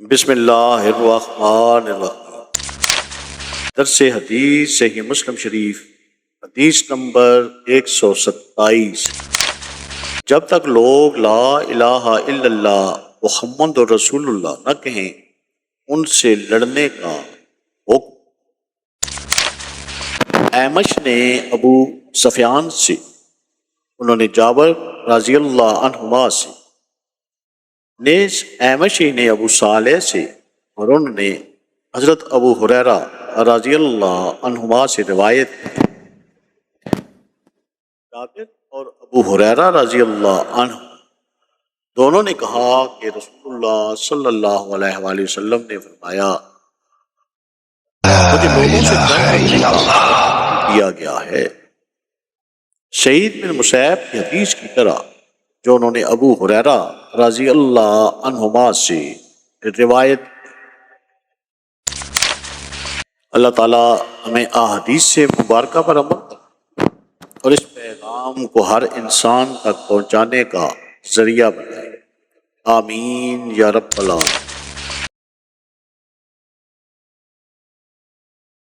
بسم اللہ الرحمن الرحیم۔ درس حدیث صحیح مسلم شریف، حدیث نمبر 127۔ جب تک لوگ لا الہ الا اللہ محمد رسول اللہ نہ کہیں ان سے لڑنے کا حکم۔ اعمش نے ابو سفیان سے، انہوں نے جابر رضی اللہ عنہما سے، نیز اعمشی نے ابو صالح سے، اور انہوں نے حضرت ابو ہریرہ رضی اللہ عنہما سے روایت کی۔ جابر اور ابو ہریرہ رضی اللہ عنہ دونوں نے کہا کہ رسول اللہ صلی اللہ علیہ وآلہ وسلم نے فرمایا، مجھے لوگوں سے دیا گیا ہے۔ سعید بن مسیب کی حدیث کی طرح جو انہوں نے ابو ہریرہ رضی اللہ عنہما سے روایت۔ اللہ تعالیٰ ہمیں احادیث سے مبارکہ پر عمل اور اس پیغام کو ہر انسان تک پہنچانے کا ذریعہ بنائے، آمین یا رب العالمین۔